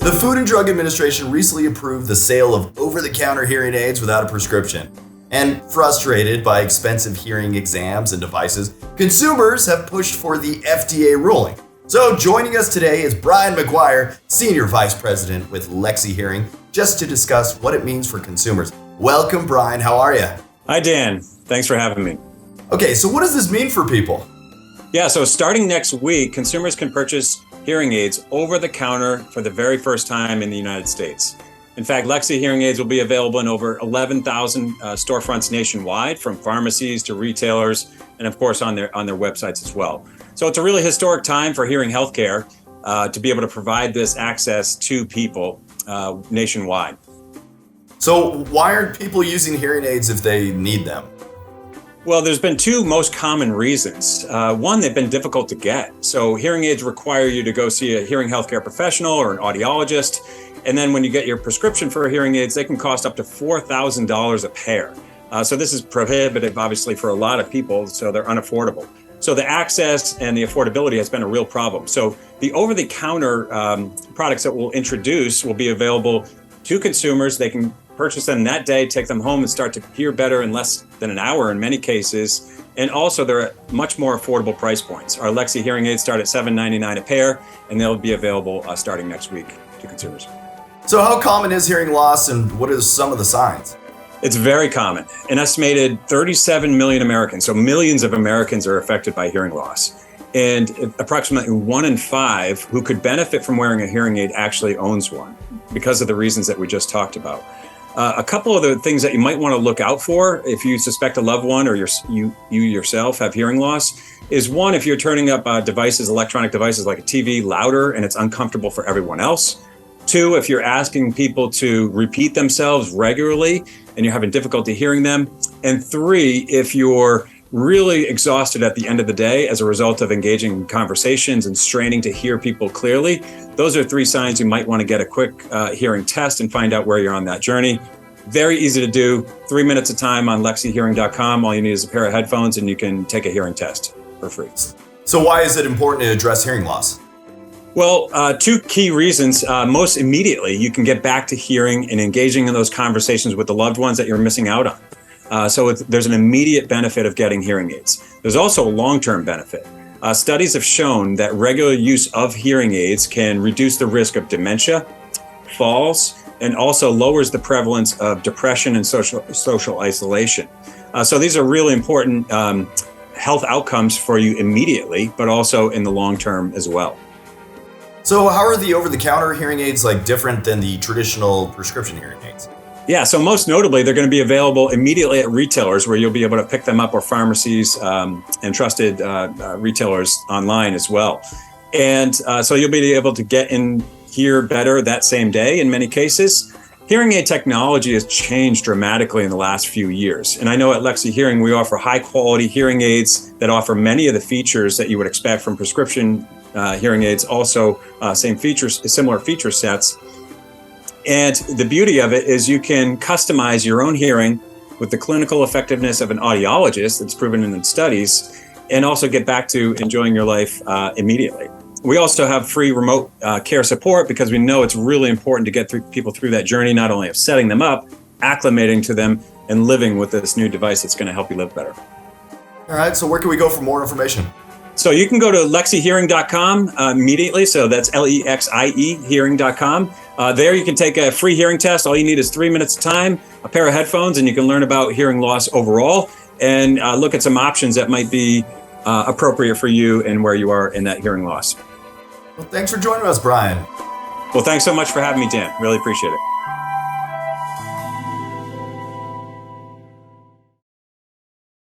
The Food and Drug Administration recently approved the sale of over-the-counter hearing aids without a prescription. And frustrated by expensive hearing exams and devices, consumers have pushed for the FDA ruling. So joining us today is Brian McGuire, Senior Vice President with Lexie Hearing, just to discuss what it means for consumers. Welcome, Brian. How are you? Hi, Dan. Thanks for having me. Okay, so what does this mean for people? Yeah, so starting next week, consumers can purchase hearing aids over the counter for the very first time in the United States. In fact, Lexie hearing aids will be available in over 11,000 storefronts nationwide, from pharmacies to retailers, and of course on their websites as well. So it's a really historic time for hearing healthcare to be able to provide this access to people nationwide. So why aren't people using hearing aids if they need them? Well, there's been two most common reasons. One, they've been difficult to get. So hearing aids require you to go see a hearing healthcare professional or an audiologist. And then when you get your prescription for hearing aids, they can cost up to $4,000 a pair. So this is prohibitive, obviously, for a lot of people, so they're unaffordable. So the access and the affordability has been a real problem. So the over-the-counter products that we'll introduce will be available to consumers. They can purchase them that day, take them home, and start to hear better in less than an hour in many cases. And also, they're at much more affordable price points. Our Lexie hearing aids start at $7.99 a pair, and they'll be available starting next week to consumers. So how common is hearing loss, and what are some of the signs? It's very common. An estimated 37 million Americans, so millions of Americans, are affected by hearing loss. And approximately 1 in 5 who could benefit from wearing a hearing aid actually owns one, because of the reasons that we just talked about. A couple of the things that you might want to look out for if you suspect a loved one or you yourself have hearing loss is, one, if you're turning up electronic devices like a TV louder and it's uncomfortable for everyone else. 2, if you're asking people to repeat themselves regularly and you're having difficulty hearing them. And 3, if you're really exhausted at the end of the day as a result of engaging in conversations and straining to hear people clearly. Those are 3 signs you might want to get a quick hearing test and find out where you're on that journey. Very easy to do, 3 minutes a time on LexieHearing.com. All you need is a pair of headphones and you can take a hearing test for free. So why is it important to address hearing loss? Well, 2 key reasons. Most immediately, you can get back to hearing and engaging in those conversations with the loved ones that you're missing out on. So there's an immediate benefit of getting hearing aids. There's also a long-term benefit. Studies have shown that regular use of hearing aids can reduce the risk of dementia, falls, and also lowers the prevalence of depression and social isolation. So these are really important health outcomes for you immediately, but also in the long term as well. So how are the over-the-counter hearing aids different than the traditional prescription hearing aids? Yeah, so most notably, they're going to be available immediately at retailers where you'll be able to pick them up, or pharmacies and trusted retailers online as well. And so you'll be able to get in hear better that same day in many cases. Hearing aid technology has changed dramatically in the last few years. And I know at Lexie Hearing, we offer high quality hearing aids that offer many of the features that you would expect from prescription hearing aids, also similar feature sets. And the beauty of it is you can customize your own hearing with the clinical effectiveness of an audiologist that's proven in studies, and also get back to enjoying your life immediately. We also have free remote care support, because we know it's really important to get people through that journey, not only of setting them up, acclimating to them, and living with this new device that's going to help you live better. All right, so where can we go for more information? So you can go to LexieHearing.com immediately. So that's LEXIE hearing.com. There you can take a free hearing test. All you need is 3 minutes of time, a pair of headphones, and you can learn about hearing loss overall and look at some options that might be appropriate for you and where you are in that hearing loss. Well, thanks for joining us, Brian. Well, thanks so much for having me, Dan. Really appreciate it.